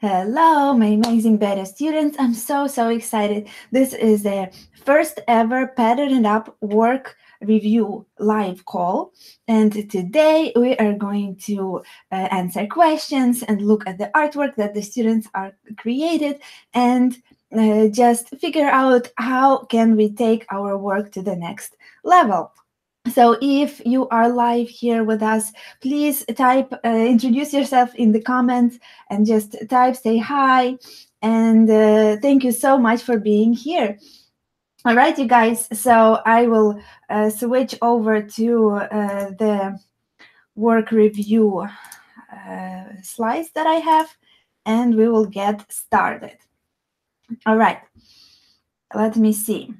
Hello, my amazing beta students. I'm so excited. This is the first ever Pattern Up work review live call. And today we are going to answer questions and look at the artwork that the students are created and just figure out how can we take our work to the next level. So if you are live here with us, please type, introduce yourself in the comments and just type, say hi. And thank you so much for being here. All right, you guys. So I will switch over to the work review slides that I have, and we will get started. All right, let me see.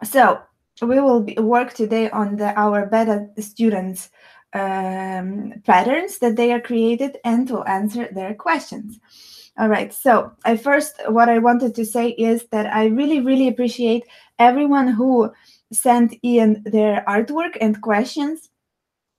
So we will work today on our beta students patterns that they are created and to answer their questions. All right, so what I wanted to say is that I really appreciate everyone who sent in their artwork and questions.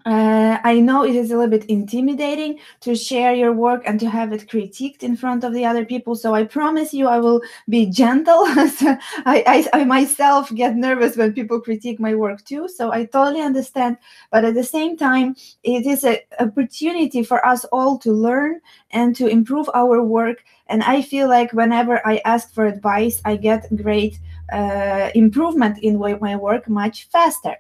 I know it is a little bit intimidating to share your work and to have it critiqued in front of the other people. So I promise you I will be gentle. So I myself get nervous when people critique my work too. So I totally understand. But at the same time, it is an opportunity for us all to learn and to improve our work. And I feel like whenever I ask for advice, I get great improvement in my work much faster.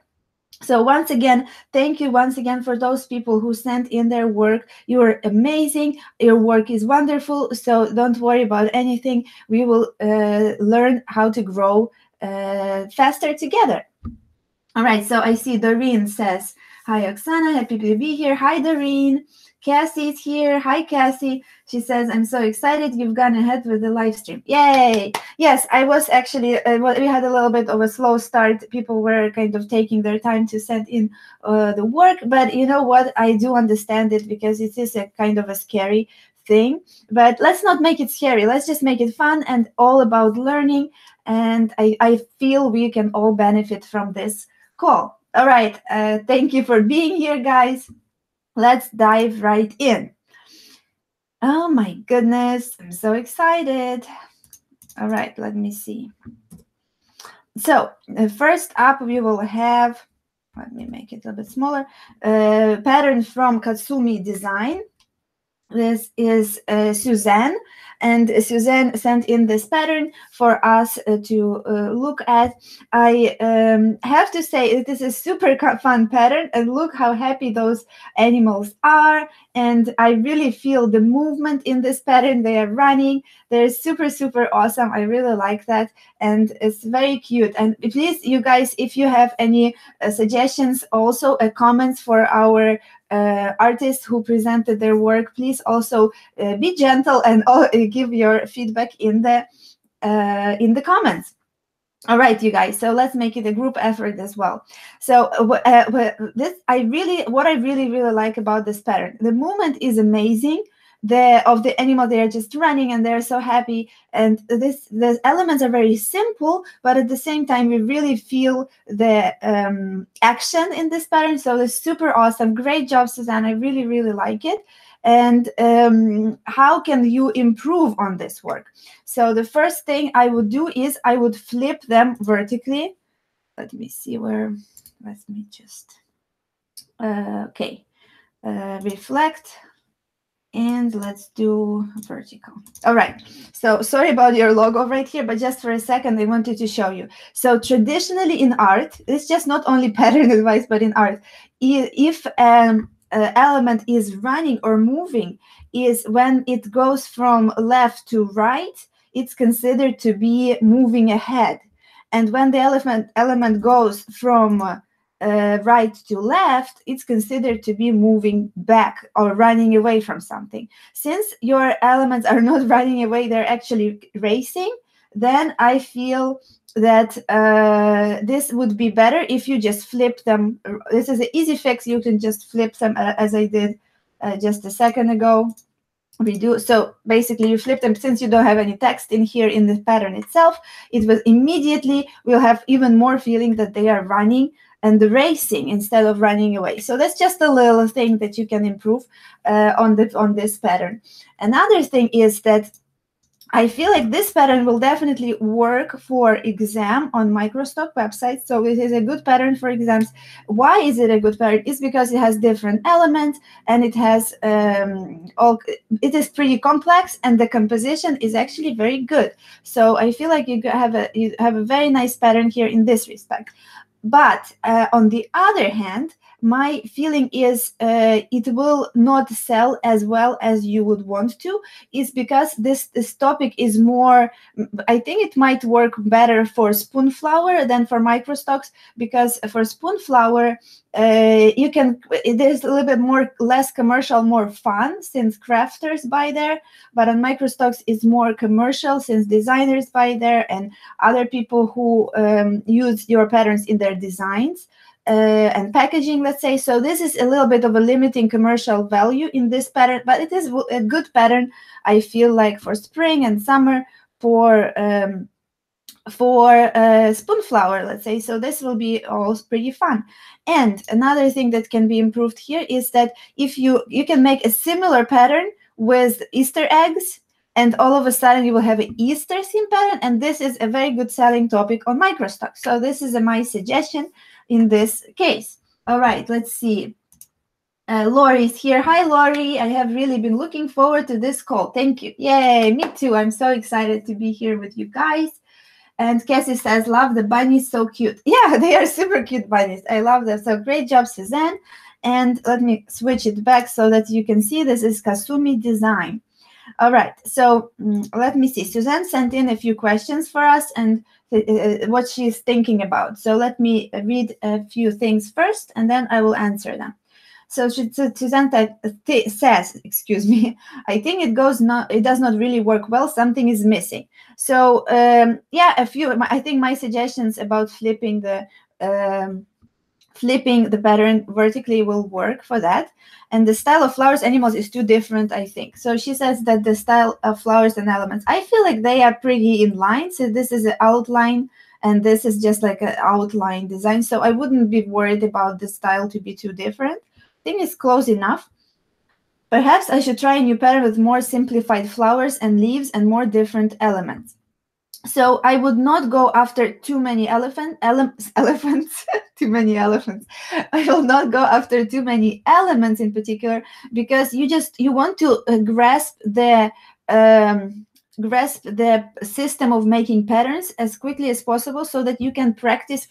So once again, thank you once again for those people who sent in their work. You are amazing. Your work is wonderful. So don't worry about anything. We will learn how to grow faster together. All right. So I see Doreen says, hi, Oksana. Happy to be here. Hi, Doreen. Cassie's here. Hi, Cassie. She says, I'm so excited you've gone ahead with the live stream. Yay. Yes, I was actually, we had a little bit of a slow start. People were kind of taking their time to send in the work. But you know what? I do understand it because it is a kind of a scary thing. But let's not make it scary. Let's just make it fun and all about learning. And I feel we can all benefit from this call. All right. Thank you for being here, guys. Let's dive right in. Oh my goodness, I'm so excited. All right, let me see. So first up, we will have, let me make it a bit smaller, pattern from Katsumi Design. This is Suzanne, and Suzanne sent in this pattern for us to look at. I have to say it is a super fun pattern, and look how happy those animals are. And I really feel the movement in this pattern. They are running. They're super awesome. I really like that, and it's very cute. And please, you guys, if you have any suggestions, also comments for our artists who presented their work, please also be gentle and give your feedback in the comments. All right, you guys. So let's make it a group effort as well. So what I really like about this pattern, the movement is amazing. Of the animal, they are just running and they're so happy. And the elements are very simple, but at the same time, we really feel the action in this pattern. So it's super awesome. Great job, Suzanne. I really like it. And how can you improve on this work? So the first thing I would do is I would flip them vertically. Let me see where, let me just, okay, reflect. And let's do vertical. All right. So sorry about your logo right here, but just for a second, I wanted to show you. So traditionally in art, it's just not only pattern advice, but in art, if element is running or moving, is when it goes from left to right, it's considered to be moving ahead. And when the element goes from right to left, it's considered to be moving back or running away from something. Since your elements are not running away, they're actually racing, then I feel that this would be better if you just flip them. This is an easy fix. You can just flip them as I did just a second ago. So basically you flip them. Since you don't have any text in here in the pattern itself, it will immediately, we'll have even more feeling that they are running and the racing instead of running away. So that's just a little thing that you can improve on this pattern. Another thing is that I feel like this pattern will definitely work for exam on microstock websites. So it is a good pattern for exams. Why is it a good pattern? It's because it has different elements, and it has it is pretty complex, and the composition is actually very good. So I feel like you have a very nice pattern here in this respect. But on the other hand, my feeling is it will not sell as well as you would want to, is because this topic is more, I think it might work better for spoon flower than for microstocks, because for spoon flower you can, there's a little bit more less commercial, more fun, since crafters buy there, but on microstocks it's more commercial, since designers buy there and other people who use your patterns in their designs and packaging, let's say. So this is a little bit of a limiting commercial value in this pattern, but it is a good pattern, I feel like, for spring and summer, for spoon flower, let's say. So this will be all pretty fun. And another thing that can be improved here is that if you can make a similar pattern with Easter eggs, and all of a sudden you will have an Easter theme pattern, and this is a very good selling topic on microstock. So this is my suggestion in this case. All right, let's see. Lori's here. Hi, Lori. I have really been looking forward to this call. Thank you. Yay, me too. I'm so excited to be here with you guys. And Cassie says, love the bunnies, so cute. Yeah, they are super cute bunnies. I love them. So great job, Suzanne. And let me switch it back so that you can see this is Kasumi design. All right, so let me see. Suzanne sent in a few questions for us and what she's thinking about. So let me read a few things first, and then I will answer them. So Suzanne says, excuse me, I think it does not really work well. Something is missing. So yeah, I think my suggestions about flipping the pattern vertically will work for that. And the style of flowers animals is too different, I think. So she says that the style of flowers and elements, I feel like they are pretty in line. So this is an outline, and this is just like an outline design. So I wouldn't be worried about the style to be too different. I think it's close enough. Perhaps I should try a new pattern with more simplified flowers and leaves and more different elements. So I would not go after too many elephants, too many elephants. I will not go after too many elements in particular, because you want to grasp the system of making patterns as quickly as possible, so that you can practice.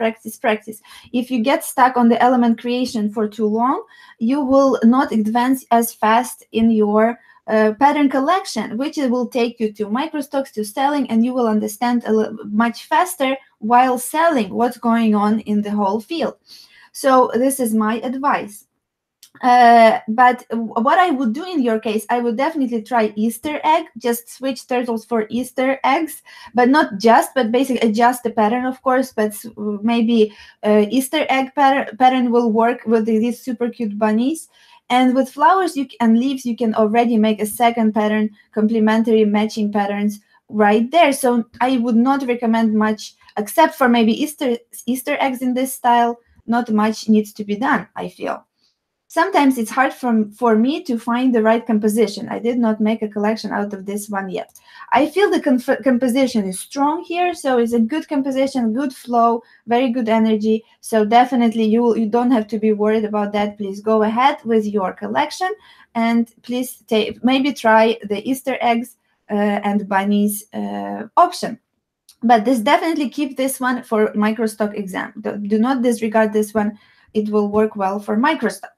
If you get stuck on the element creation for too long, you will not advance as fast in your pattern collection, which will take you to microstocks, to selling, and you will understand much faster while selling what's going on in the whole field. So this is my advice. But what I would do in your case, I would definitely try Easter egg, just switch turtles for Easter eggs, but not just, but basically adjust the pattern, of course, but maybe Easter egg pattern will work with these super cute bunnies. And with flowers and leaves, you can already make a second pattern, complementary matching patterns right there. So I would not recommend much, except for maybe Easter eggs in this style. Not much needs to be done, I feel. Sometimes it's hard for me to find the right composition. I did not make a collection out of this one yet. I feel the composition is strong here, so it's a good composition, good flow, very good energy. So definitely you don't have to be worried about that. Please go ahead with your collection, and please maybe try the Easter eggs and bunnies option. But definitely keep this one for microstock exam. Do not disregard this one. It will work well for microstock.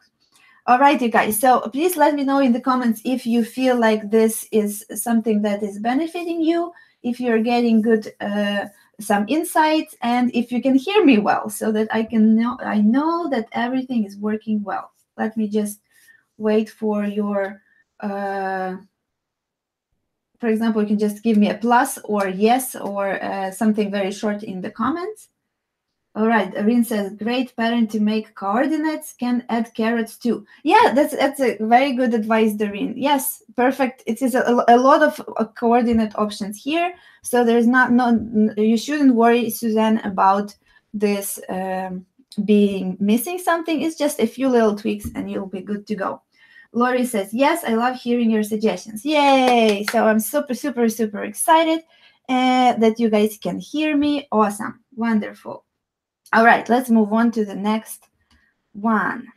All right, you guys. So please let me know in the comments if you feel like this is something that is benefiting you, if you're getting good some insights, and if you can hear me well, so that I know that everything is working well. Let me just wait for your for example, you can just give me a plus or yes or something very short in the comments. All right, Irene says, great pattern to make coordinates, can add carrots too. Yeah, that's a very good advice, Doreen. Yes, perfect. It is a lot of coordinate options here. So there's you shouldn't worry, Suzanne, about this being missing something. It's just a few little tweaks and you'll be good to go. Lori says, yes, I love hearing your suggestions. Yay! So I'm super, super, super excited that you guys can hear me. Awesome. Wonderful. All right, let's move on to the next one.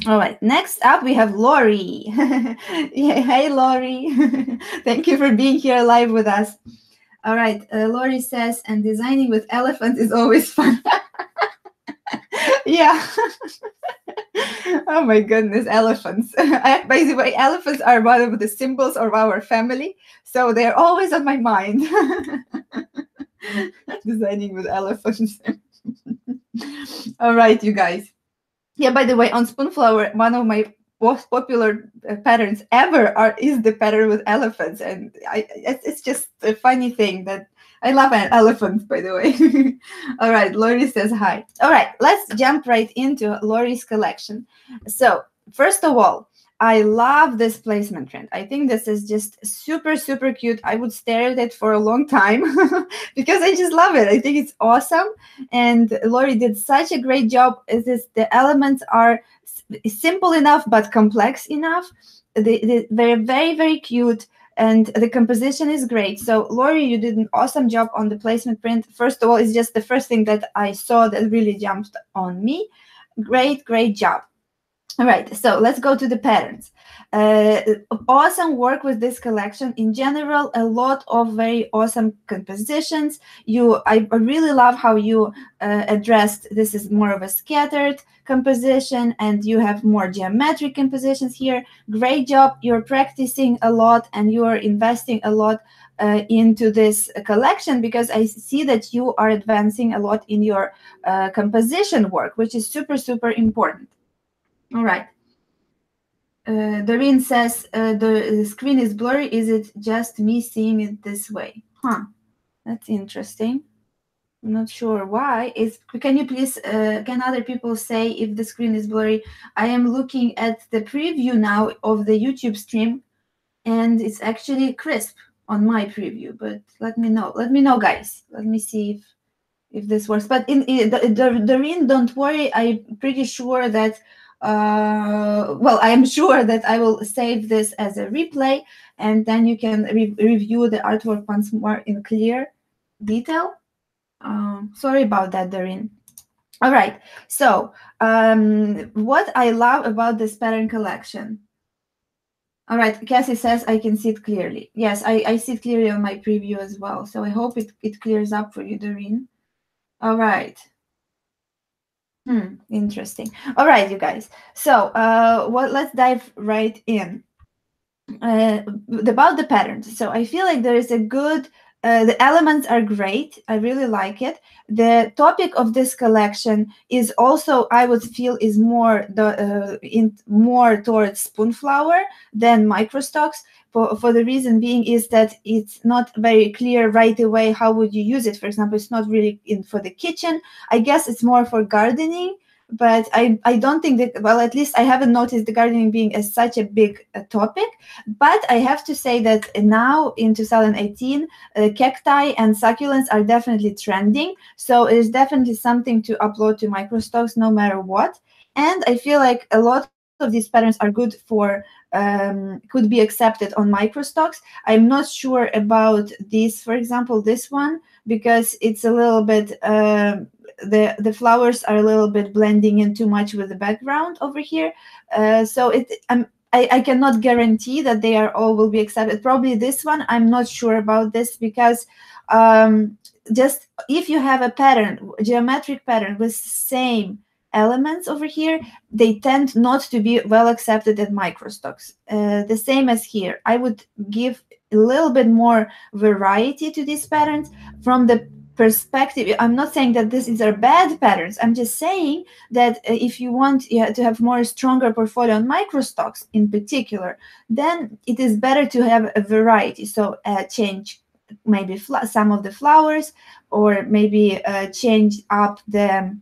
All right, next up we have Lori. Yeah, hey, Lori. Thank you for being here live with us. All right, Lori says, and designing with elephants is always fun. Yeah. Oh my goodness, elephants. By the way, elephants are one of the symbols of our family, so they're always on my mind. Designing with elephants. All right, you guys. Yeah, by the way, on Spoonflower, one of my most popular patterns ever is the pattern with elephants, and it's just a funny thing that I love elephants, by the way. All right, Lori says hi. All right, let's jump right into Lori's collection. So first of all, I love this placement print. I think this is just super, super cute. I would stare at it for a long time because I just love it. I think it's awesome. And Lori did such a great job. The elements are simple enough but complex enough. They're very, very cute. And the composition is great. So Lori, you did an awesome job on the placement print. First of all, it's just the first thing that I saw that really jumped on me. Great, great job. All right, so let's go to the patterns. Awesome work with this collection. In general, a lot of very awesome compositions. I really love how you addressed this is more of a scattered composition, and you have more geometric compositions here. Great job. You're practicing a lot, and you are investing a lot into this collection, because I see that you are advancing a lot in your composition work, which is super, super important. All right. Doreen says the screen is blurry. Is it just me seeing it this way? Huh. That's interesting. I'm not sure why. Can you please, can other people say if the screen is blurry? I am looking at the preview now of the YouTube stream, and it's actually crisp on my preview, but let me know. Let me know, guys. Let me see if this works. But Doreen, don't worry. I'm pretty sure that I am sure that I will save this as a replay, and then you can review the artwork once more in clear detail. Sorry about that, Doreen. All right, so what I love about this pattern collection. All right, Cassie says I can see it clearly. Yes, I see it clearly on my preview as well, so I hope it clears up for you, Doreen. All right. Interesting. All right, you guys. So let's dive right in about the patterns. So I feel like there is a good, the elements are great. I really like it. The topic of this collection is also, I would feel, is more more towards Spoonflower than microstocks. For the reason being is that it's not very clear right away how would you use it. For example, it's not really for the kitchen. I guess it's more for gardening. But I don't think that, well, at least I haven't noticed the gardening being such a big topic. But I have to say that now in 2018, cacti and succulents are definitely trending. So it's definitely something to upload to microstocks no matter what. And I feel like a lot of these patterns are good for, could be accepted on microstocks. I'm not sure about this, for example, this one, because it's a little bit, the flowers are a little bit blending in too much with the background over here. So I cannot guarantee that they are all will be accepted. Probably this one, I'm not sure about this, because just if you have a pattern, geometric pattern with same elements over here, they tend not to be well accepted at microstocks. The same as here. I would give a little bit more variety to these patterns from the perspective. I'm not saying that these are bad patterns. I'm just saying that if you want to have more stronger portfolio on microstocks in particular, then it is better to have a variety. So change maybe some of the flowers, or maybe change up the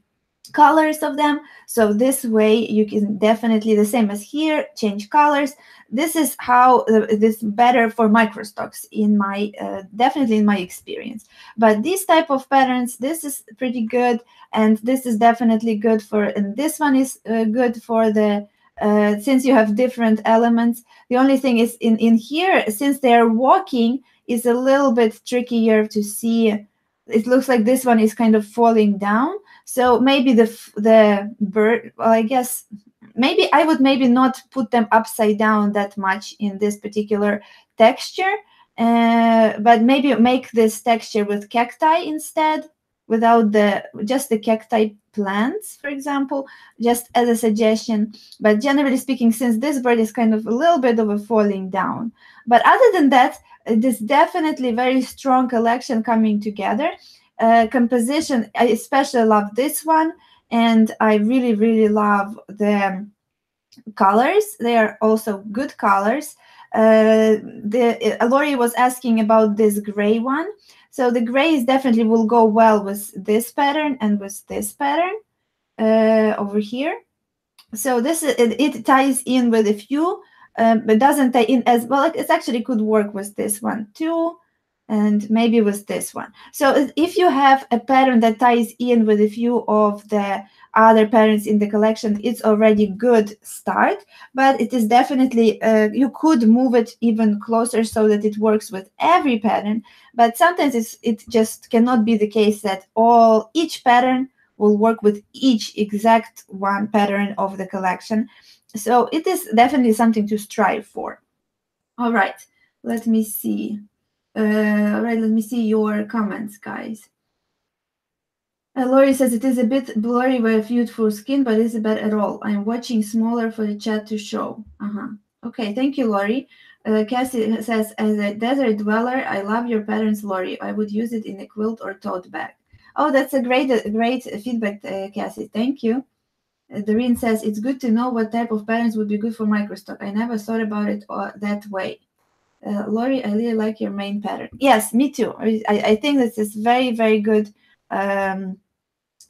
colors of them. So this way you can definitely, the same as here, change colors. This is how this better for microstocks in my definitely in my experience. But these type of patterns, this is pretty good, and this is definitely good for, and this one is good for the since you have different elements. The only thing is in here, since they're walking, is a little bit trickier to see. It looks like this one is kind of falling down, so maybe the bird, well, I guess maybe I would maybe not put them upside down that much in this particular texture, but maybe make this texture with cacti instead, without the just the cacti plants, for example, just as a suggestion. But generally speaking, since this bird is kind of a little bit of a falling down, but other than that, it is definitely very strong collection coming together. Composition, I especially love this one, and I really, really love the colors. They are also good colors. Lori was asking about this gray one. So the grays definitely will go well with this pattern and with this pattern over here. So this it ties in with a few, but doesn't tie in as well. It actually could work with this one too, and maybe with this one. So if you have a pattern that ties in with a few of the other patterns in the collection, it's already good start. But it is definitely you could move it even closer so that it works with every pattern. But sometimes it just cannot be the case that each pattern will work with each exact one pattern of the collection. So it is definitely something to strive for. All right, let me see. All right, let me see your comments, guys. Lori says it is a bit blurry with beautiful skin, but isn't bad at all. I'm watching smaller for the chat to show. Okay, thank you, Lori. Cassie says, as a desert dweller, I love your patterns, Lori. I would use it in a quilt or tote bag. Oh, that's a great feedback, Cassie. Thank you. Doreen says, it's good to know what type of patterns would be good for microstock. I never thought about it that way. Lori, I really like your main pattern. Yes, me too. I think this is very, very good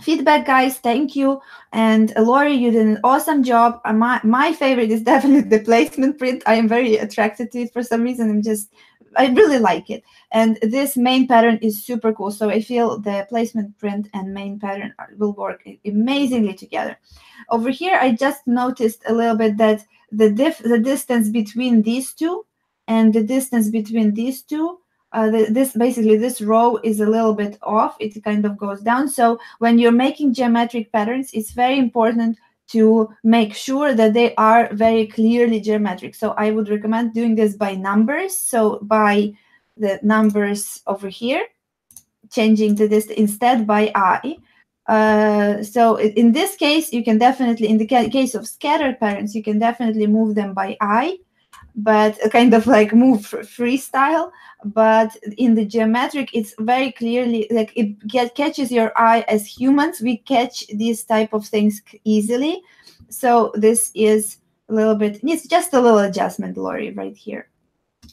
feedback, guys. Thank you. And Lori, you did an awesome job. My favorite is definitely the placement print. I am very attracted to it for some reason. I really like it. And this main pattern is super cool. So I feel the placement print and main pattern will work amazingly together. Over here, I just noticed a little bit that the distance between these two and the distance between these two, this row is a little bit off. It kind of goes down. So when you're making geometric patterns, it's very important to make sure that they are very clearly geometric. So I would recommend doing this by numbers. So by the numbers over here, changing to this instead by I. So in this case, you can definitely, in the case of scattered patterns, you can definitely move them by I, but kind of like move freestyle. But in the geometric, it's very clearly like it catches your eye. As humans, we catch these type of things easily. So this is a little bit, it's just a little adjustment, Lori, right here.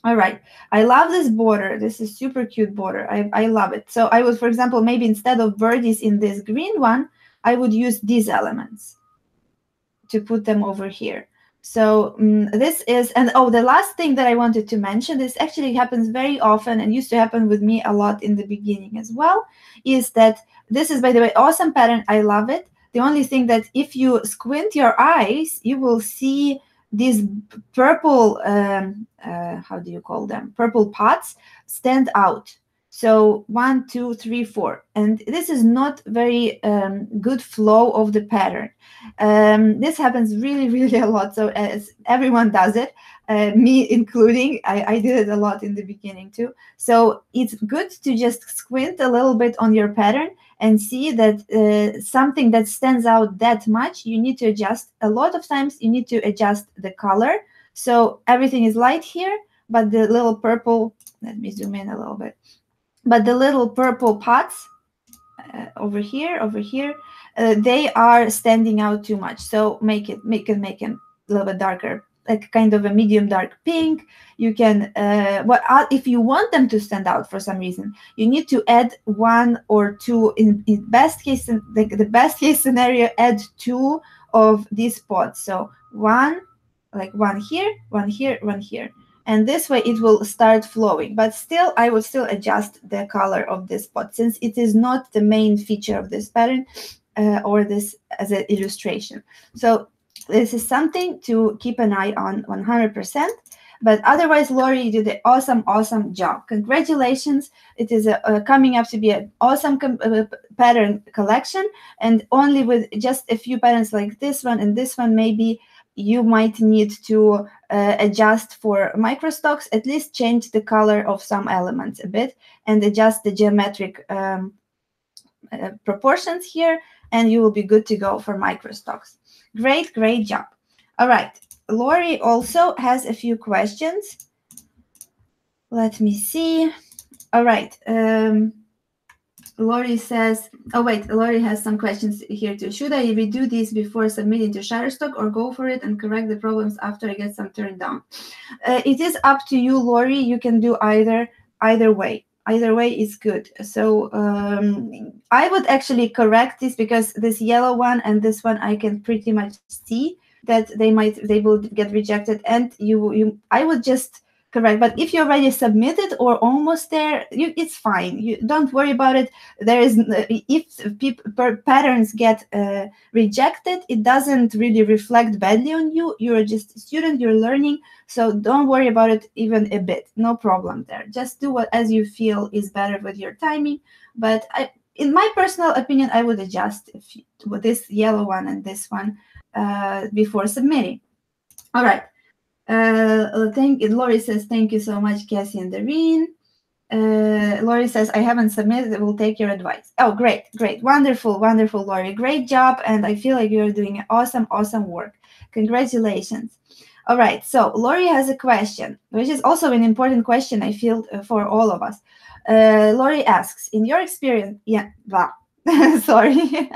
All right, I love this border. This is super cute border. I love it. So I would, for example, maybe instead of birdies in this green one, I would use these elements to put them over here. So this is, and oh, the last thing that I wanted to mention, this actually happens very often and used to happen with me a lot in the beginning as well, is that this is, by the way, awesome pattern. I love it. The only thing that if you squint your eyes, you will see these purple, how do you call them? Purple pots stand out. So 1, 2, 3, 4. And this is not very good flow of the pattern. This happens really, really a lot. So as everyone does it, me including, I did it a lot in the beginning too. So it's good to just squint a little bit on your pattern and see that something that stands out that much, you need to adjust. A lot of times you need to adjust the color. So everything is light here, but the little purple, let me zoom in a little bit. But the little purple pots over here, they are standing out too much. So make them a little bit darker. like kind of a medium dark pink. You can, if you want them to stand out for some reason, you need to add 1 or 2, in best case, the best case scenario, add 2 of these spots. So one here, one here, one here. And this way it will start flowing. But still, I will still adjust the color of this spot, since it is not the main feature of this pattern, or this as an illustration. So this is something to keep an eye on 100%. But otherwise, Lori, you did an awesome job. Congratulations. It is coming up to be an awesome pattern collection. And only with just a few patterns like this one and this one, maybe you might need to adjust for microstocks, at least change the color of some elements a bit and adjust the geometric proportions here, and you will be good to go for microstocks. Great job. All right, Lori also has a few questions. Let me see. All right. Lori says, Lori has some questions here too. Should I redo these before submitting to Shutterstock, or go for it and correct the problems after I get some turned down? It is up to you, Lori. You can do either way. Either way is good. So I would actually correct this, because this yellow one and this one, I can pretty much see that they will get rejected, and I would just correct. But if you already submitted or almost there, it's fine. You don't worry about it. There is, if patterns get rejected, it doesn't really reflect badly on you. You're just a student, you're learning, so don't worry about it even a bit. No problem there. Just do what as you feel is better with your timing. But in my personal opinion, I would adjust with this yellow one and this one before submitting. All right. Lori says, thank you so much, Cassie and Doreen. Lori says, I haven't submitted, we'll take your advice. Oh, great. Wonderful, Lori. Great job. And I feel like you're doing awesome work. Congratulations. All right. So Lori has a question, which is also an important question, I feel, for all of us. Lori asks, in your experience, sorry.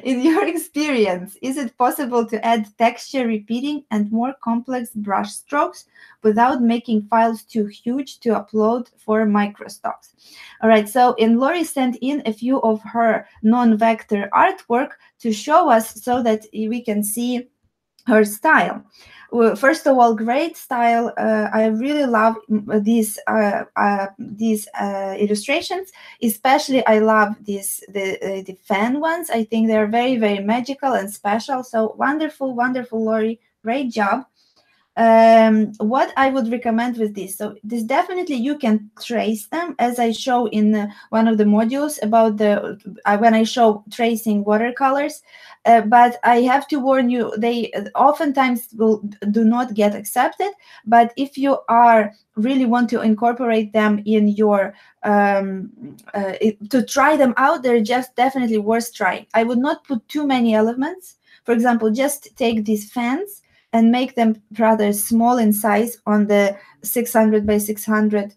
In your experience, is it possible to add texture repeating and more complex brush strokes without making files too huge to upload for microstocks? All right, so Lori sent in a few of her non-vector artwork to show us so that we can see her style. Well, first of all, great style. I really love these illustrations. Especially, I love the fan ones. I think they're very magical and special. So wonderful, Lori. Great job. What I would recommend with this, so this definitely you can trace them, as I show in one of the modules about when I show tracing watercolors. But I have to warn you, they oftentimes do not get accepted. But if you really want to incorporate them in your to try them out, they're just definitely worth trying. I would not put too many elements. For example, just take these fans and make them rather small in size on the 600 by 600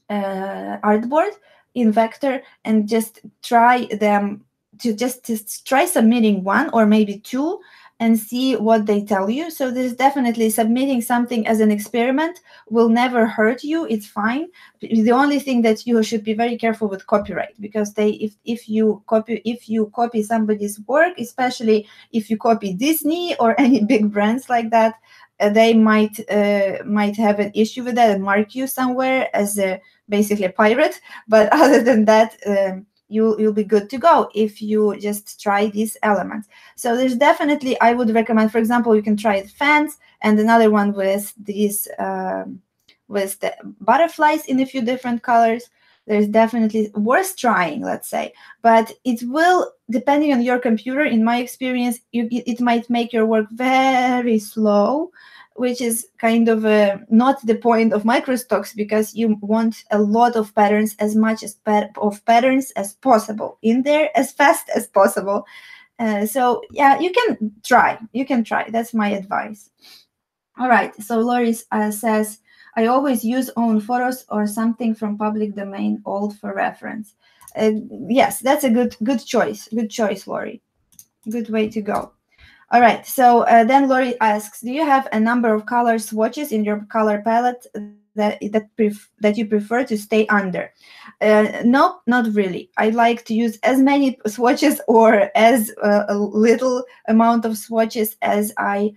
artboard in vector, and just try them to just try submitting 1 or maybe 2 and see what they tell you. So there's definitely submitting something as an experiment will never hurt you. It's fine. The only thing that you should be very careful with copyright, because if you copy somebody's work, especially if you copy Disney or any big brands like that, they might have an issue with that and mark you somewhere as basically a pirate. But other than that, you'll be good to go if you just try these elements. So there's definitely, I would recommend, for example, you can try fans, and another one with these with the butterflies in a few different colors. There's definitely worth trying, let's say. But it will, depending on your computer, in my experience, it might make your work very slow, which is kind of not the point of microstocks, because you want a lot of patterns, as much of patterns as possible in there, as fast as possible. So yeah, you can try. That's my advice. All right. So Lori says, I always use own photos or something from public domain, old, for reference. Yes, that's a good choice. Good choice, Lori. Good way to go. All right. So then Lori asks, do you have a number of color swatches in your color palette that you prefer to stay under? No, not really. I like to use as many swatches or as a little amount of swatches as I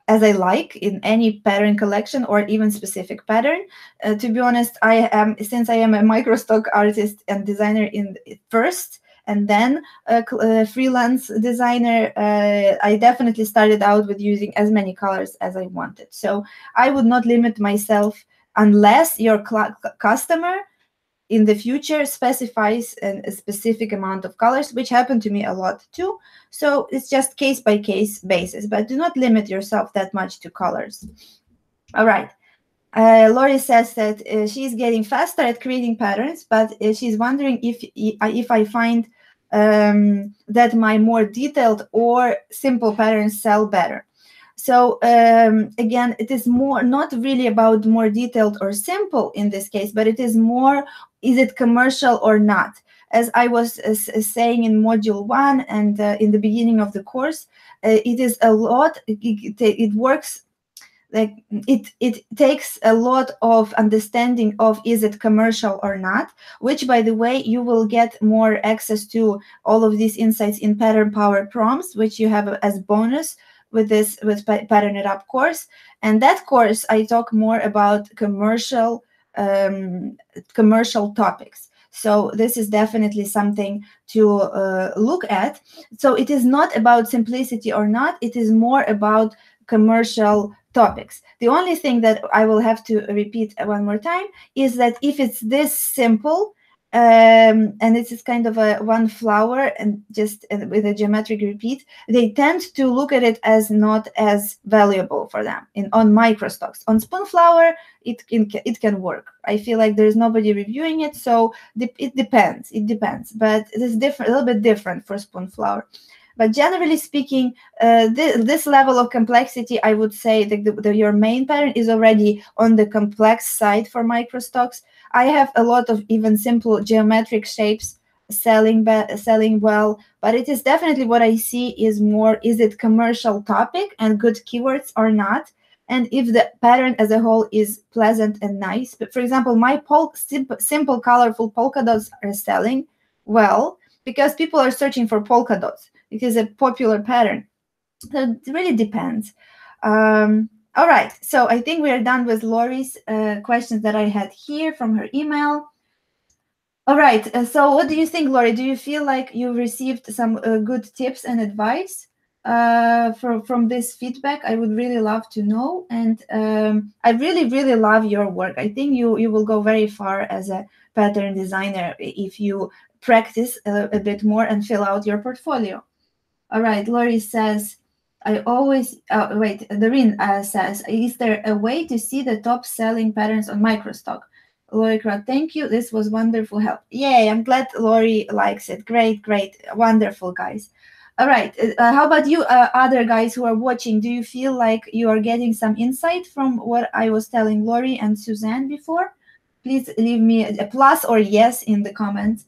like in any pattern collection or even specific pattern. To be honest, since I am a microstock artist and designer in first, and then a freelance designer, I definitely started out with using as many colors as I wanted. So I would not limit myself unless your customer in the future specifies a specific amount of colors, which happened to me a lot too. So it's just case by case basis, but do not limit yourself that much to colors. All right. Lori says that she's getting faster at creating patterns, but she's wondering if I find that my more detailed or simple patterns sell better. So again, it is more not really about more detailed or simple in this case, but it is more, is it commercial or not? As I was saying in module 1 and in the beginning of the course, it is a lot, it works like it takes a lot of understanding of is it commercial or not, which by the way you will get more access to all of these insights in pattern power prompts, which you have as bonus with Pattern It Up course. And that course I talk more about commercial topics. So this is definitely something to look at. So it is not about simplicity or not, it is more about commercial topics. The only thing that I will have to repeat one more time is that if it's this simple, and it's kind of a one flower and just with a geometric repeat, they tend to look at it as not as valuable for them on microstocks. On Spoonflower, it can work. I feel like there's nobody reviewing it, so it depends. But it is different, a little bit different for Spoonflower. But generally speaking, this level of complexity, I would say that your main pattern is already on the complex side for microstocks. I have a lot of even simple geometric shapes selling well, but it is definitely what I see is more, is it commercial topic and good keywords or not? And if the pattern as a whole is pleasant and nice. But for example, my simple colorful polka dots are selling well because people are searching for polka dots. It is a popular pattern. So it really depends. All right, so I think we are done with Lori's questions that I had here from her email. All right, so what do you think, Lori? Do you feel like you received some good tips and advice from this feedback? I would really love to know. And I really, really love your work. I think you will go very far as a pattern designer if you practice a bit more and fill out your portfolio. All right, Lori says, I always, Doreen says, is there a way to see the top selling patterns on microstock? Lori Crowd, thank you. This was wonderful help. Yay, I'm glad Lori likes it. Great, wonderful, guys. All right, how about you, other guys who are watching? Do you feel like you are getting some insight from what I was telling Lori and Suzanne before? Please leave me a plus or yes in the comments.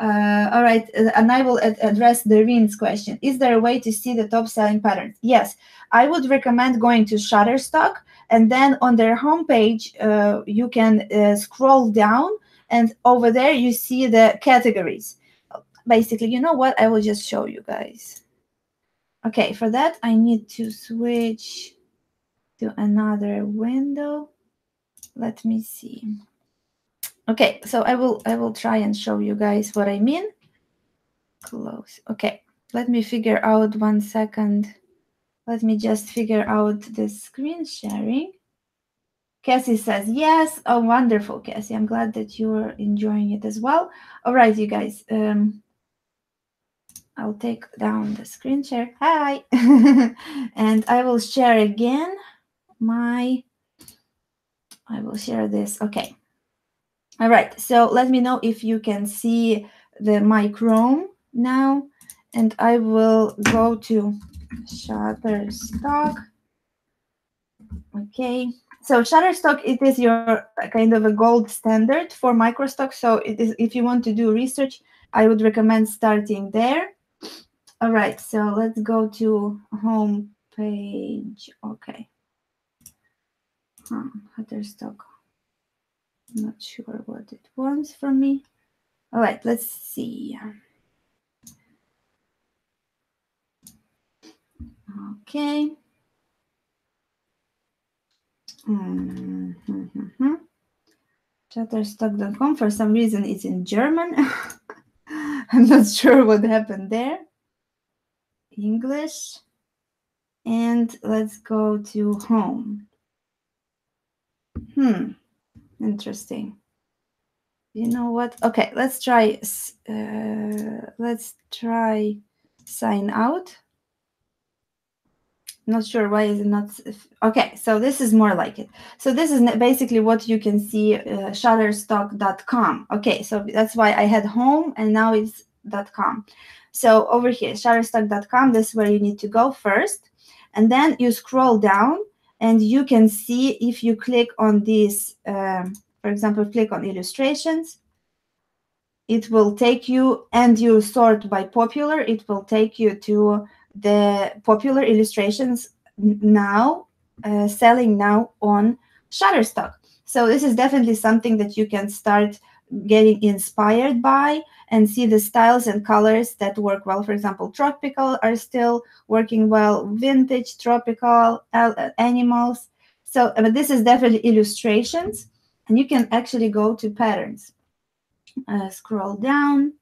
All right, and I will address Doreen's question. Is there a way to see the top selling patterns? Yes, I would recommend going to Shutterstock, and then on their homepage, you can scroll down, and over there you see the categories. Basically, you know what? I will just show you guys. Okay, for that, I need to switch to another window. Let me see. Okay, so I will try and show you guys what I mean. Close. Okay, let me figure out 1 second. Let me just figure out the screen sharing. Cassie says yes. Oh, wonderful, Cassie. I'm glad that you are enjoying it as well. All right, you guys. I'll take down the screen share. Hi. And I will share again I will share this. Okay. All right. So let me know if you can see my Chrome now. And I will go to Shutterstock. Okay. So Shutterstock, it is your kind of a gold standard for microstock. So it is, if you want to do research, I would recommend starting there. All right, so let's go to home page. Okay. Shutterstock. Not sure what it wants from me. All right, let's see. Okay. Shutterstock.com, for some reason it's in German. I'm not sure what happened there. English. And let's go to home. Interesting. You know what? Okay, let's try sign out. Not sure why is it not. Okay, so this is more like it. So this is basically what you can see, shutterstock.com. Okay, so that's why I had home and now it's .com. So over here, shutterstock.com, this is where you need to go first. And then you scroll down and you can see if you click on this, for example, click on illustrations, it will take you, and you sort by popular, it will take you to the popular illustrations now, selling now on Shutterstock. So this is definitely something that you can start getting inspired by and see the styles and colors that work well. For example, tropical are still working well, vintage, tropical, animals. So but this is definitely illustrations, and you can actually go to patterns. Scroll down.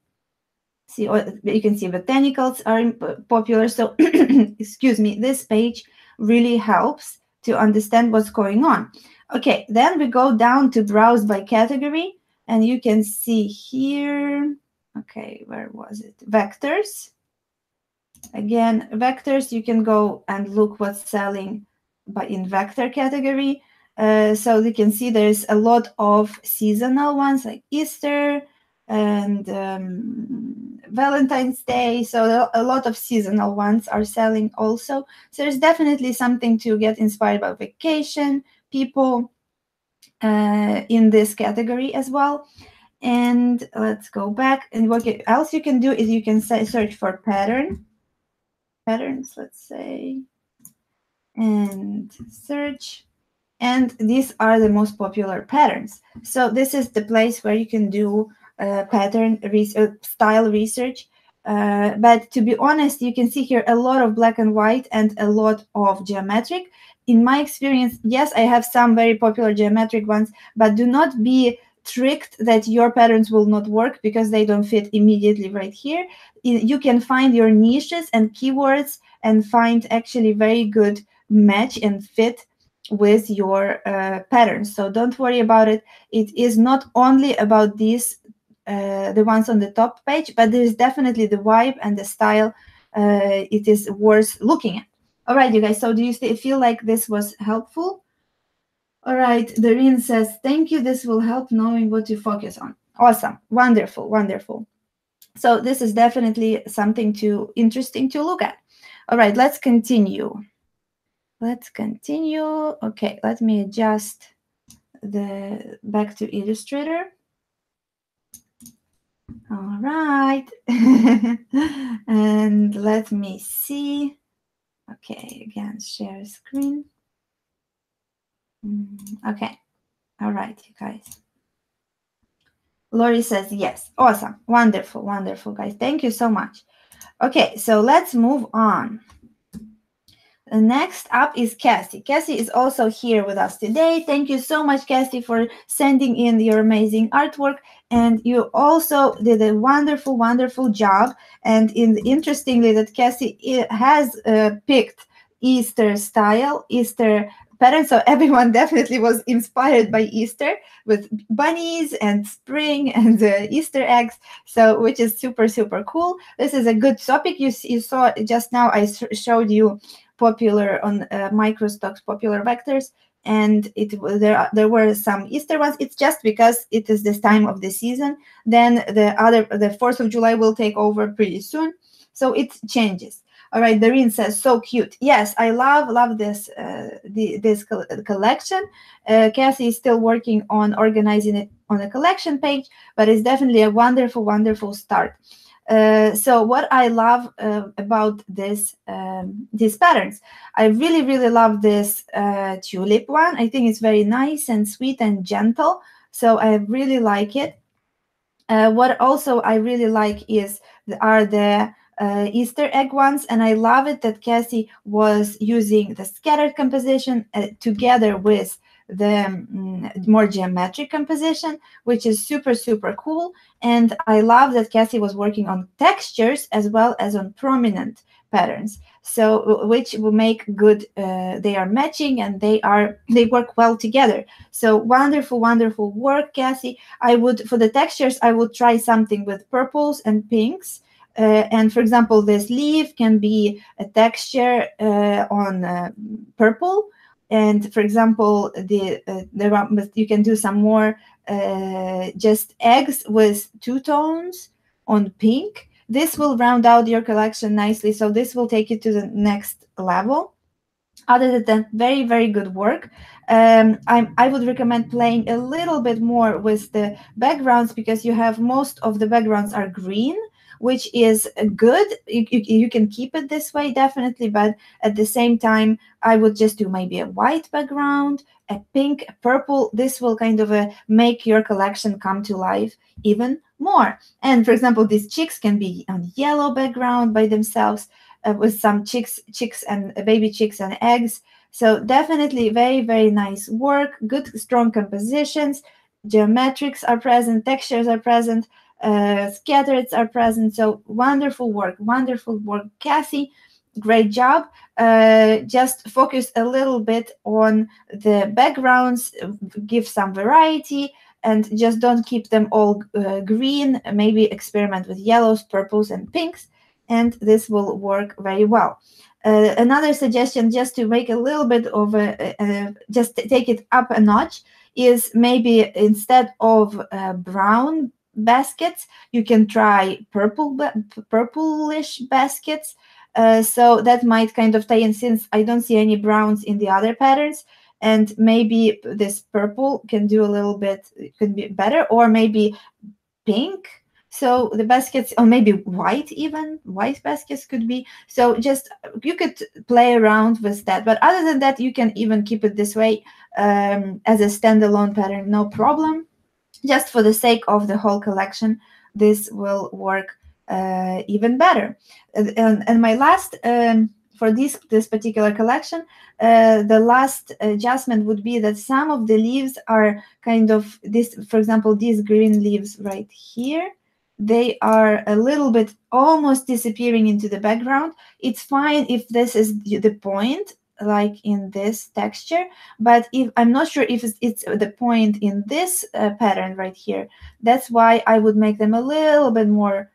See, you can see botanicals are popular. So, excuse me, this page really helps to understand what's going on. Okay, then we go down to browse by category, and you can see here. Okay, where was it? Vectors. Again, vectors, you can go and look what's selling in vector category. So you can see there's a lot of seasonal ones like Easter and Valentine's Day. So a lot of seasonal ones are selling also. So there's definitely something to get inspired by vacation, people in this category as well. And let's go back. And what else you can do is you can search for patterns, let's say, and search. And these are the most popular patterns. So this is the place where you can do style research. But to be honest, you can see here a lot of black and white and a lot of geometric. In my experience, yes, I have some very popular geometric ones, but do not be tricked that your patterns will not work because they don't fit immediately right here. You can find your niches and keywords and find actually very good match and fit with your patterns. So don't worry about it. It is not only about these, the ones on the top page, but there is definitely the vibe and the style. It is worth looking at. All right, you guys. So do you feel like this was helpful? All right, Doreen says, thank you. This will help knowing what to focus on. Awesome. Wonderful. Wonderful. So this is definitely something interesting to look at. All right, let's continue. Let's continue. Okay, let me adjust back to Illustrator. All right. And let me see. Okay, again, share screen. Okay. All right, you guys. Lori says yes. Awesome. Wonderful, wonderful, guys. Thank you so much. Okay, so let's move on. Next up is Cassie. Cassie is also here with us today. Thank you so much, Cassie, for sending in your amazing artwork. And you also did a wonderful, wonderful job. And interestingly, that Cassie has picked Easter style, Easter pattern. So everyone definitely was inspired by Easter with bunnies and spring and Easter eggs. So which is super, super cool. This is a good topic. You saw just now, I showed you popular on microstocks, popular vectors, and there were some Easter ones. It's just because it is this time of the season. Then the 4th of July will take over pretty soon, so it changes. All right, Doreen says, so cute. Yes, I love this this collection. Cassie is still working on organizing it on a collection page, but it's definitely a wonderful, wonderful start. So what I love about these patterns, I really really love this tulip one. I think it's very nice and sweet and gentle. So I really like it. What also I really like are the Easter egg ones, and I love it that Cassie was using the scattered composition together with the more geometric composition, which is super super cool. And I love that Cassie was working on textures as well as on prominent patterns, so which will make good. They are matching and they work well together. So wonderful, wonderful work, Cassie. I would, for the textures, I would try something with purples and pinks. And for example, this leaf can be a texture on purple. And for example, you can do some more just eggs with two tones on pink. This will round out your collection nicely. So this will take you to the next level. Other than that, very very good work. I would recommend playing a little bit more with the backgrounds, because you have most of the backgrounds are green, which is good. You can keep it this way definitely, but at the same time I would just do maybe a white background, a pink, a purple. This will kind of make your collection come to life even more. And for example, these chicks can be on yellow background by themselves, with some chicks and baby chicks and eggs. So definitely very very nice work. Good strong compositions. Geometrics are present. Textures are present. Scattereds are present. So wonderful work, Cassie. Great job. Just focus a little bit on the backgrounds. Give some variety. And just don't keep them all green. Maybe experiment with yellows, purples, and pinks, and this will work very well. Another suggestion, just to make a little bit of just take it up a notch, is maybe instead of brown baskets, you can try purplish baskets. So that might kind of tie in, since I don't see any browns in the other patterns, and maybe this purple can do a little bit, can be better, or maybe pink. So the baskets, or maybe white, even white baskets could be. So just you could play around with that. But other than that, you can even keep it this way as a standalone pattern, no problem. Just for the sake of the whole collection, this will work even better. And my last for this particular collection, the last adjustment would be that some of the leaves are kind of this. For example, these green leaves right here, they are a little bit almost disappearing into the background. It's fine if this is the point, like in this texture, but if I'm not sure if it's the point in this pattern right here, that's why I would make them a little bit more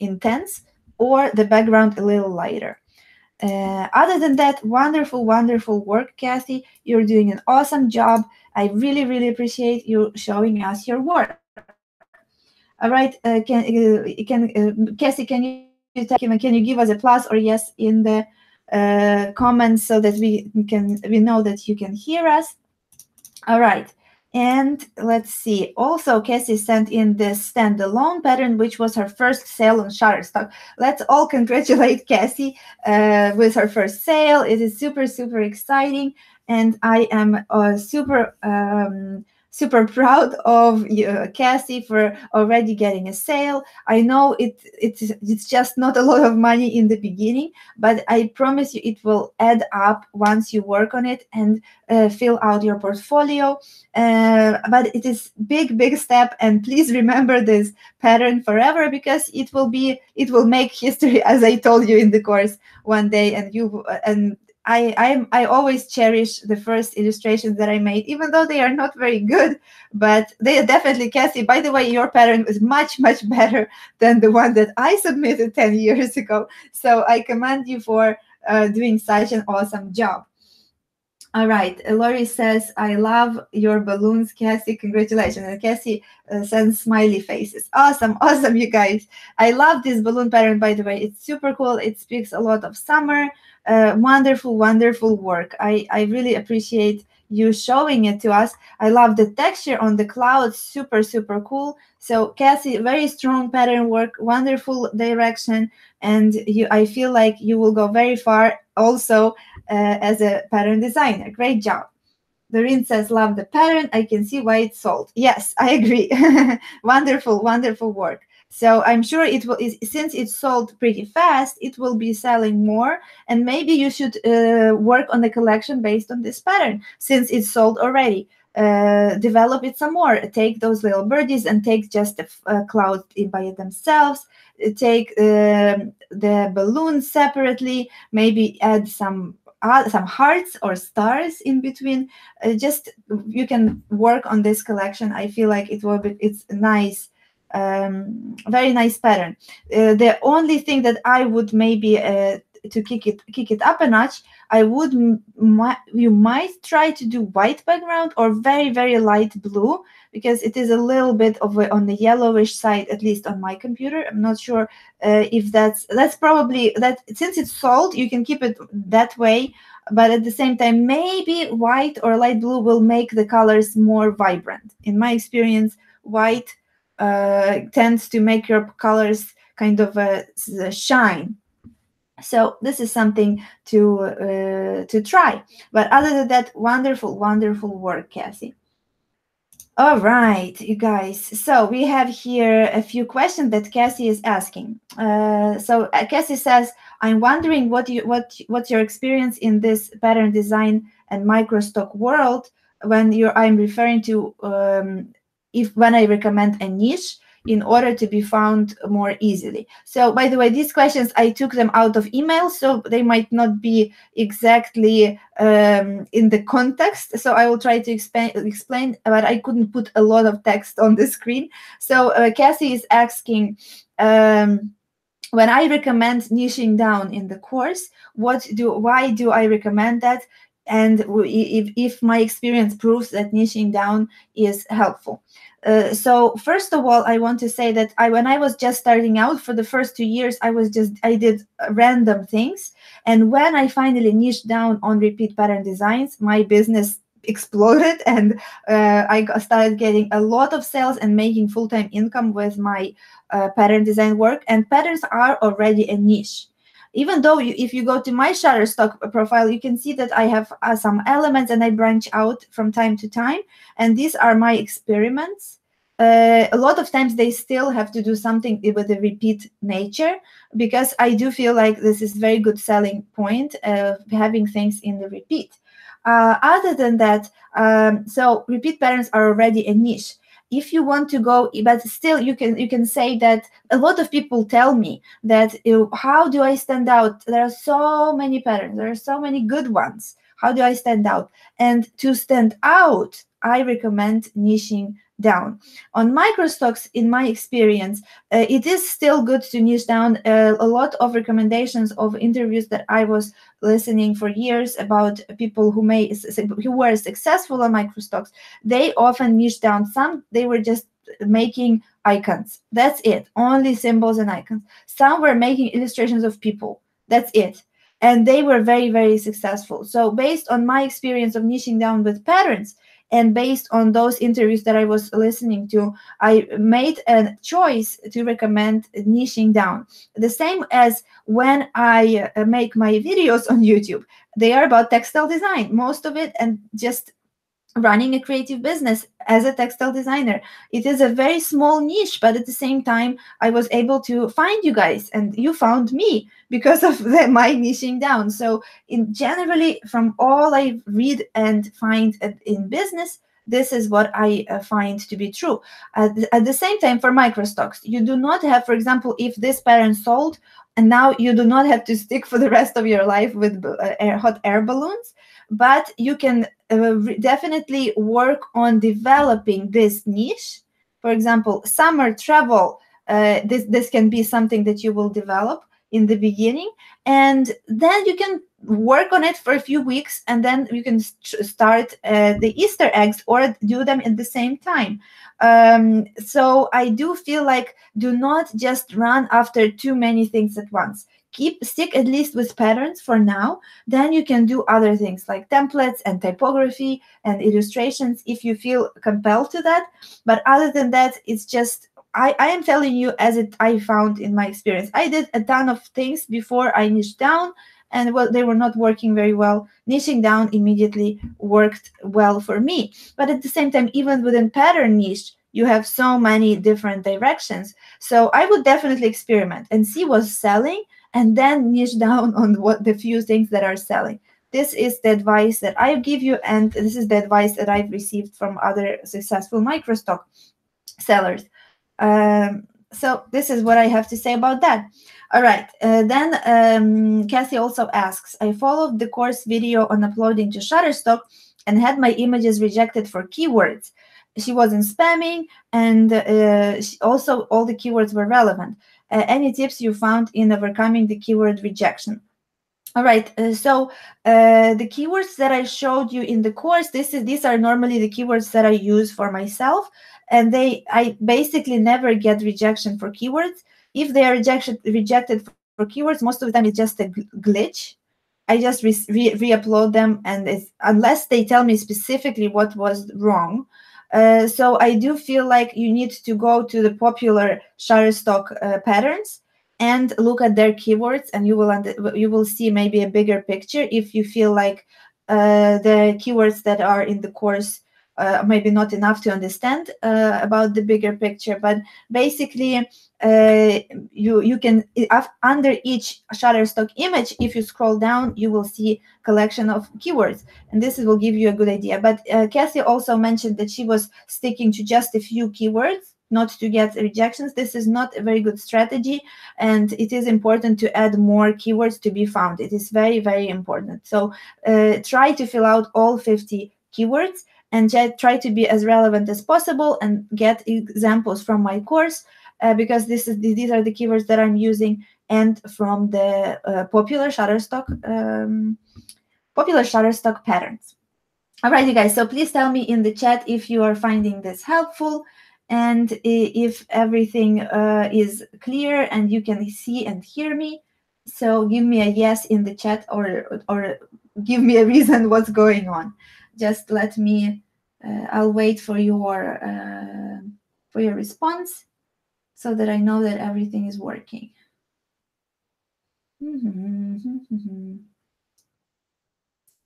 intense, or the background a little lighter. Other than that, wonderful work, Kathy. You're doing an awesome job. I really appreciate you showing us your work. All right, Cassie, can you type, can you give us a plus or yes in the comments, so that we know that you can hear us? All right. And let's see. Also, Cassie sent in this standalone pattern, which was her first sale on Shutterstock. Let's all congratulate Cassie with her first sale. It is super exciting, and I am super proud of you, Cassie, for already getting a sale. I know it's just not a lot of money in the beginning, but I promise you it will add up once you work on it and fill out your portfolio. But it is big step, and please remember this pattern forever, because it will make history, as I told you in the course one day. And I always cherish the first illustrations that I made, even though they are not very good, but they are definitely, Cassie, by the way, your pattern is much better than the one that I submitted 10 years ago. So I commend you for doing such an awesome job. All right. Lori says, I love your balloons, Cassie. Congratulations. And Cassie sends smiley faces. Awesome, you guys. I love this balloon pattern, by the way. It's super cool. It speaks a lot of summer. Wonderful work. I really appreciate you showing it to us. I love the texture on the clouds, super, super cool. So Cassie, very strong pattern work, wonderful direction, and I feel like you will go very far also as a pattern designer. Great job. Doreen says, love the pattern. I can see why it's sold. Yes, I agree. Wonderful, wonderful work. So I'm sure it will, since it's sold pretty fast, it will be selling more. And maybe you should work on the collection based on this pattern, since it's sold already. Develop it some more. Take those little birdies and take just the cloud by themselves. Take the balloons separately. Maybe add some hearts or stars in between. Just you can work on this collection. I feel like it's nice, very nice pattern. The only thing that I would maybe to kick it up a notch, I would you might try to do white background or very, very light blue, because it is a little bit of on the yellowish side, at least on my computer. I'm not sure if that's probably that, since it's sold, you can keep it that way. But at the same time, maybe white or light blue will make the colors more vibrant. In my experience, white tends to make your colors kind of shine. So this is something to try. But other than that, wonderful, wonderful work, Cassie. All right, you guys. So we have here a few questions that Cassie is asking. So Cassie says, "I'm wondering what's your experience in this pattern design and microstock world when I'm referring to when I recommend a niche in order to be found more easily." So by the way, these questions, I took them out of email, so they might not be exactly in the context. So I will try to explain, but I couldn't put a lot of text on the screen. So Cassie is asking, when I recommend niching down in the course, why do I recommend that? And if my experience proves that niching down is helpful. So first of all, I want to say that when I was just starting out, for the first 2 years, I did random things. And when I finally niched down on repeat pattern designs, my business exploded, and I started getting a lot of sales and making full-time income with my pattern design work. And patterns are already a niche. Even though if you go to my Shutterstock profile, you can see that I have some elements and I branch out from time to time. And these are my experiments. A lot of times they still have to do something with the repeat nature, because I do feel like this is very good selling point of having things in the repeat. Other than that, so repeat patterns are already a niche. If you want to go, but still you can say that a lot of people tell me that, how do I stand out? There are so many patterns, there are so many good ones. How do I stand out? And to stand out, I recommend niching down. On microstocks, in my experience, it is still good to niche down. A lot of recommendations of interviews that I was listening for years about people who were successful on microstocks, they often niche down. Some, they were just making icons. That's it. Only symbols and icons. Some were making illustrations of people. That's it. And they were very, very successful. So based on my experience of niching down with patterns, and based on those interviews that I was listening to, I made a choice to recommend niching down. The same as when I make my videos on YouTube. They are about textile design, most of it, and just running a creative business as a textile designer. It is a very small niche, but at the same time, I was able to find you guys, and you found me because of my niching down. So generally, from all I read and find in business, this is what I find to be true. At the same time, for microstocks, you do not have, for example, if this pattern sold, and now you do not have to stick for the rest of your life with hot air balloons, but you can definitely work on developing this niche. For example, summer travel, this can be something that you will develop in the beginning, and then you can work on it for a few weeks, and then you can start the Easter eggs, or do them at the same time. So I do feel like, do not just run after too many things at once. stick at least with patterns for now. Then you can do other things like templates and typography and illustrations if you feel compelled to that. But other than that, it's just I am telling you as I found in my experience. I did a ton of things before I niched down, and well, they were not working very well. Niching down immediately worked well for me. But at the same time, even within pattern niche, you have so many different directions. So I would definitely experiment and see what's selling, and then niche down on what the few things that are selling. This is the advice that I give you, and this is the advice that I've received from other successful microstock sellers. So this is what I have to say about that. All right. Then Cassie also asks, I followed the course video on uploading to Shutterstock and had my images rejected for keywords. She wasn't spamming, and also all the keywords were relevant. Any tips you found in overcoming the keyword rejection? All right, so the keywords that I showed you in the course, these are normally the keywords that I use for myself, and I basically never get rejection for keywords. If they are rejected for keywords, most of the time it's just a glitch. I just re-upload them, and unless they tell me specifically what was wrong. So I do feel like you need to go to the popular Shutterstock patterns and look at their keywords, and you will see maybe a bigger picture if you feel like the keywords that are in the course maybe not enough to understand about the bigger picture. But basically, you can under each Shutterstock image, if you scroll down, you will see collection of keywords, and this will give you a good idea. But Cassie also mentioned that she was sticking to just a few keywords, not to get rejections. This is not a very good strategy, and it is important to add more keywords to be found. It is very, very important. So try to fill out all 50 keywords and try to be as relevant as possible, and get examples from my course because these are the keywords that I'm using, and from the popular Shutterstock patterns. All right, you guys, so please tell me in the chat if you are finding this helpful, and if everything is clear and you can see and hear me. So give me a yes in the chat, or give me a reason what's going on. Just let me, I'll wait for your response so that I know that everything is working.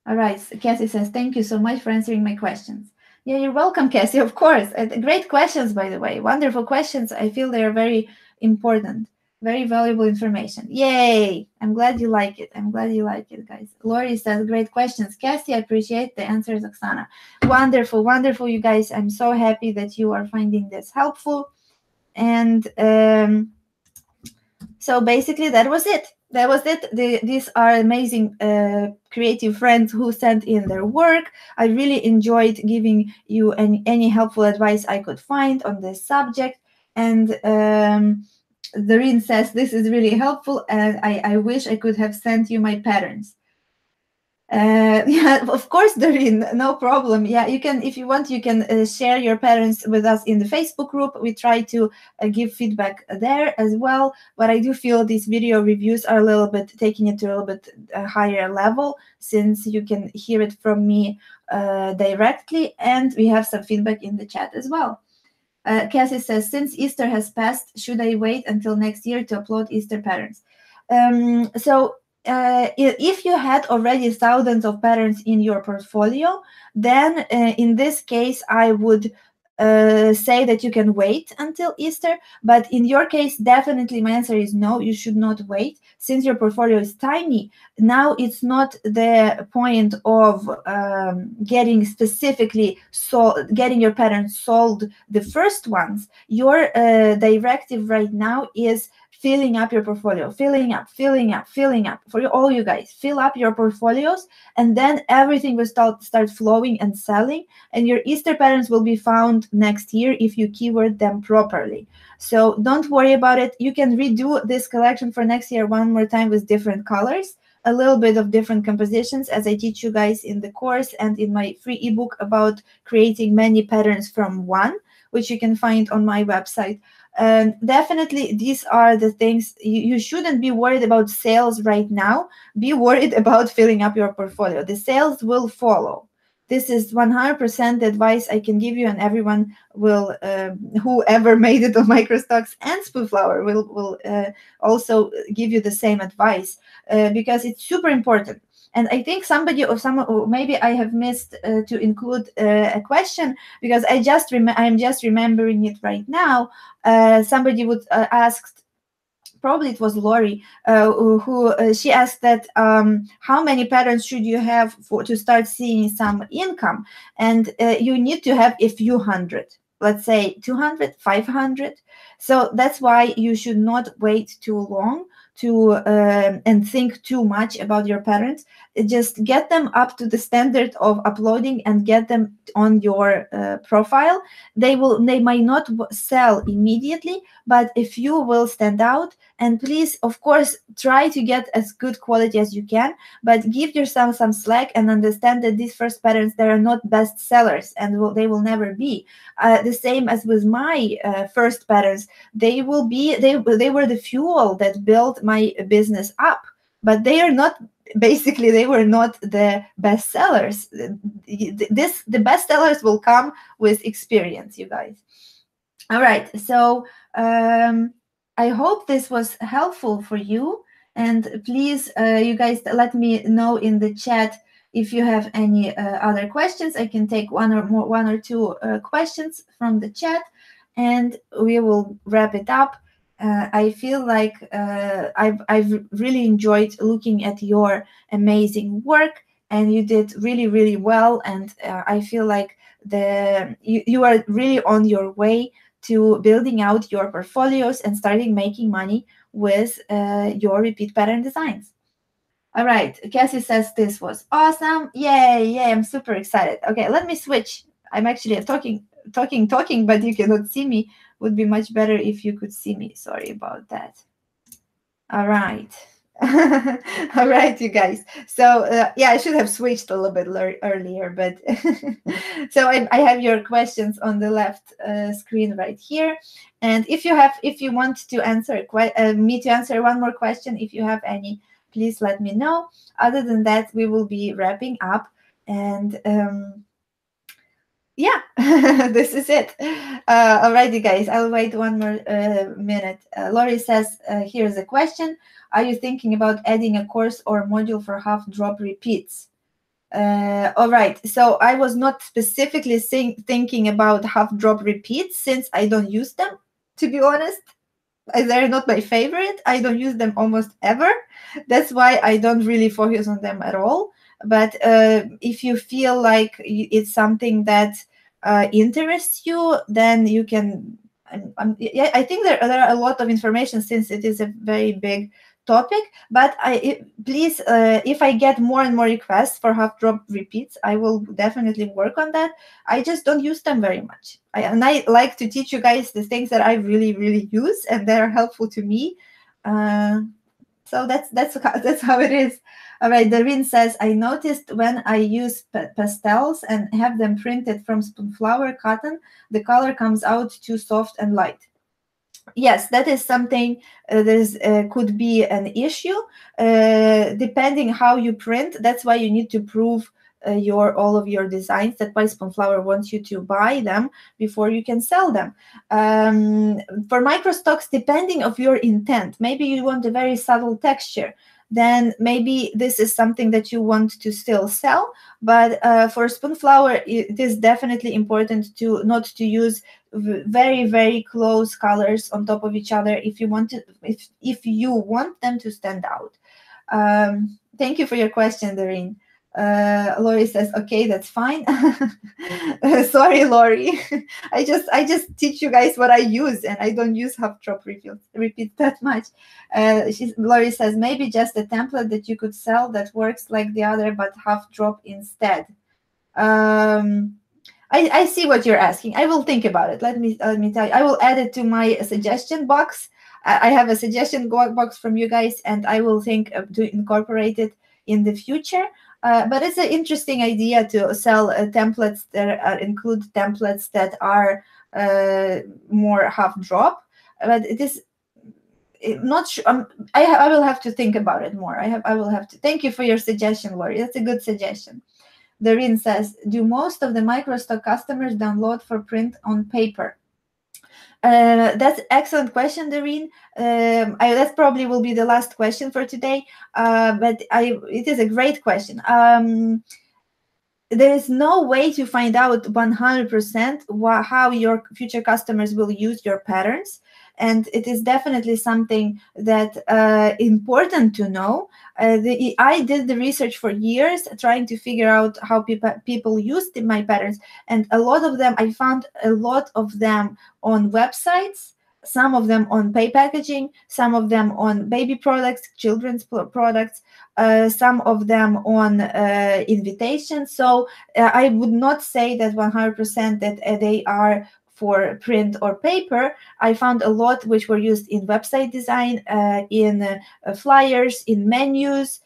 All right, Cassie says, thank you so much for answering my questions. Yeah, you're welcome, Cassie, of course. Great questions, by the way. Wonderful questions. I feel they are very important, very valuable information. Yay! I'm glad you like it. I'm glad you like it, guys. Lori says, great questions. Cassie, I appreciate the answers, Oksana. Wonderful, wonderful, you guys. I'm so happy that you are finding this helpful. And so basically, that was it. These are amazing creative friends who sent in their work. I really enjoyed giving you any helpful advice I could find on this subject. And Doreen says, this is really helpful, and I wish I could have sent you my patterns. Yeah, of course, Doreen, no problem. Yeah, you can, if you want, you can share your patterns with us in the Facebook group. We try to give feedback there as well. But I do feel these video reviews are a little bit taking it to a little bit higher level, since you can hear it from me directly, and we have some feedback in the chat as well. Cassie says, since Easter has passed, should I wait until next year to upload Easter patterns? If you had already thousands of patterns in your portfolio, then in this case, I would say that you can wait until Easter. But in your case, definitely my answer is no, you should not wait. Since your portfolio is tiny, now it's not the point of getting your patterns sold the first ones. Your directive right now is filling up your portfolio, filling up for all you guys. Fill up your portfolios, and then everything will start flowing and selling, and your Easter patterns will be found next year if you keyword them properly. So don't worry about it. You can redo this collection for next year one more time with different colors, a little bit of different compositions, as I teach you guys in the course and in my free ebook about creating many patterns from one, which you can find on my website. And definitely these are the things you shouldn't be worried about sales right now. Be worried about filling up your portfolio. The sales will follow. This is 100% advice I can give you, and everyone will, whoever made it on Microstocks and Spoonflower will also give you the same advice, because it's super important. And I think somebody or someone, or maybe I have missed to include a question, because I'm just remembering it right now. Somebody would ask, probably it was Lori, who she asked that how many patterns should you have to start seeing some income? And you need to have a few hundred, let's say 200, 500. So that's why you should not wait too long to and think too much about your patterns. Just get them up to the standard of uploading and get them on your profile. They might not sell immediately, but a few will stand out. And please, of course, try to get as good quality as you can, but give yourself some slack and understand that these first patterns, they are not best sellers, and they will never be. The same as with my first patterns, they were the fuel that built my business up, but they are not. Basically, they were not the best sellers. The best sellers will come with experience, you guys. All right, so I hope this was helpful for you. And please, you guys, let me know in the chat if you have any other questions. I can take one or two questions from the chat, and we will wrap it up. I feel like I've really enjoyed looking at your amazing work, and you did really, really well. And I feel like you are really on your way to building out your portfolios and starting making money with your repeat pattern designs. All right, Cassie says this was awesome. Yay, I'm super excited. Okay, let me switch. I'm actually talking, but you cannot see me. Would be much better if you could see me. Sorry about that. All right. All right, you guys. So I should have switched a little bit earlier, but so I have your questions on the left screen right here. And if you want to answer me to answer one more question, if you have any, please let me know. Other than that, we will be wrapping up. And this is it. Alrighty, guys, I'll wait one more minute. Lori says, here's a question. Are you thinking about adding a course or module for half drop repeats? All right, so I was not specifically thinking about half drop repeats, since I don't use them, to be honest. They're not my favorite. I don't use them almost ever. That's why I don't really focus on them at all. But if you feel like it's something that interests you, then you can. I think there are a lot of information, since it is a very big topic. But please, if I get more and more requests for half drop repeats, I will definitely work on that. I just don't use them very much. I like to teach you guys the things that I really, really use and that are helpful to me. So that's how it is. All right, Dareen says, I noticed when I use pastels and have them printed from Spoonflower cotton, the color comes out too soft and light. Yes, that is something that could be an issue, depending how you print. That's why you need to prove all of your designs. That's why Spoonflower wants you to buy them before you can sell them. For Microstocks, depending of your intent, maybe you want a very subtle texture, then maybe this is something that you want to still sell. But for Spoonflower, it is definitely important to not to use very, very close colors on top of each other if you want them to stand out. Thank you for your question, Doreen. Lori says, okay, that's fine. Sorry, Lori. I just teach you guys what I use, and I don't use half drop repeat that much. Lori says, maybe just a template that you could sell that works like the other, but half drop instead. I see what you're asking. I will think about it. Let me tell you. I will add it to my suggestion box. I have a suggestion box from you guys, and I will think to incorporate it in the future. But it's an interesting idea to sell templates that include templates that are more half drop, but it is not sure. I will have to think about it more. I will have to. Thank you for your suggestion, Lori. That's a good suggestion. Doreen says, do most of the microstock customers download for print on paper? That's excellent question, Doreen. That probably will be the last question for today, but it is a great question. There is no way to find out 100% how your future customers will use your patterns, and it is definitely something that important to know. I did the research for years trying to figure out how people used my patterns, and a lot of them, I found a lot of them on websites, some of them on pay packaging, some of them on baby products, children's products, some of them on invitations. So I would not say that 100% that they are for print or paper. I found a lot which were used in website design, in flyers, in menus,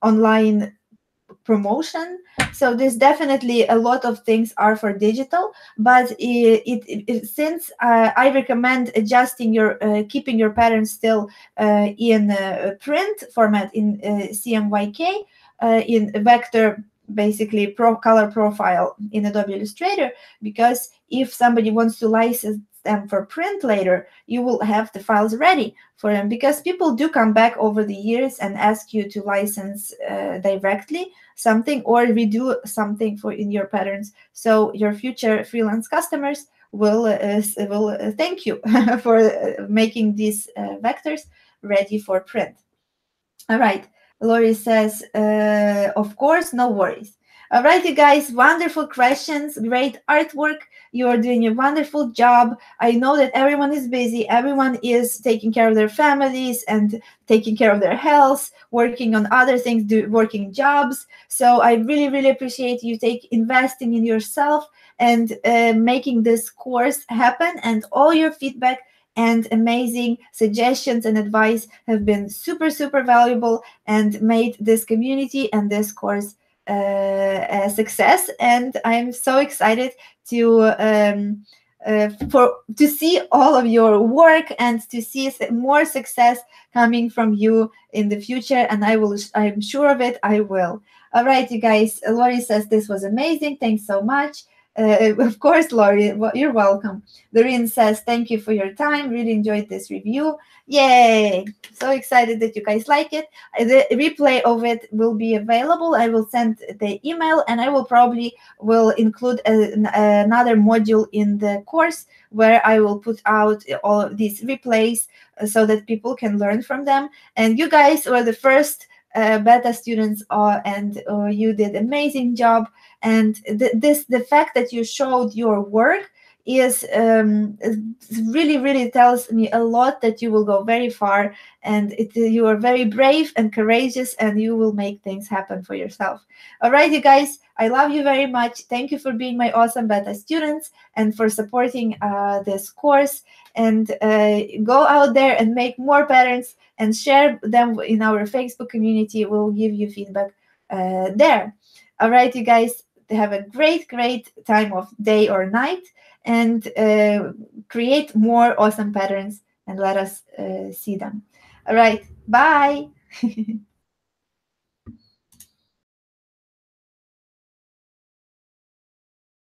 online promotion. So there's definitely a lot of things are for digital, but since I recommend adjusting your keeping your patterns still in print format, in CMYK, in vector, basically color profile in Adobe Illustrator, because if somebody wants to license them for print later, you will have the files ready for them, because people do come back over the years and ask you to license directly something or redo something for in your patterns. So your future freelance customers will thank you for making these vectors ready for print. All right. Lori says, of course, no worries. All right, you guys, wonderful questions, great artwork. You are doing a wonderful job. I know that everyone is busy. Everyone is taking care of their families and taking care of their health, working on other things, working jobs. So I really, really appreciate you investing in yourself and making this course happen, and all your feedback and amazing suggestions and advice have been super, super valuable and made this community and this course a success. And I'm so excited to see all of your work and to see more success coming from you in the future. And I'm sure of it, I will. All right, you guys, Lori says this was amazing. Thanks so much. Of course, Lori, you're welcome. Doreen says, thank you for your time. Really enjoyed this review. Yay! So excited that you guys like it. The replay of it will be available. I will send the email, and I will probably include another module in the course where I will put out all of these replays so that people can learn from them. And you guys were the first beta students, and you did amazing job. And the fact that you showed your work is really tells me a lot that you will go very far, and you are very brave and courageous, and you will make things happen for yourself. All right, you guys, I love you very much. Thank you for being my awesome beta students and for supporting this course. And go out there and make more patterns and share them in our Facebook community. We'll give you feedback there. All right, you guys, have a great time of day or night, and create more awesome patterns and let us see them. All right, bye.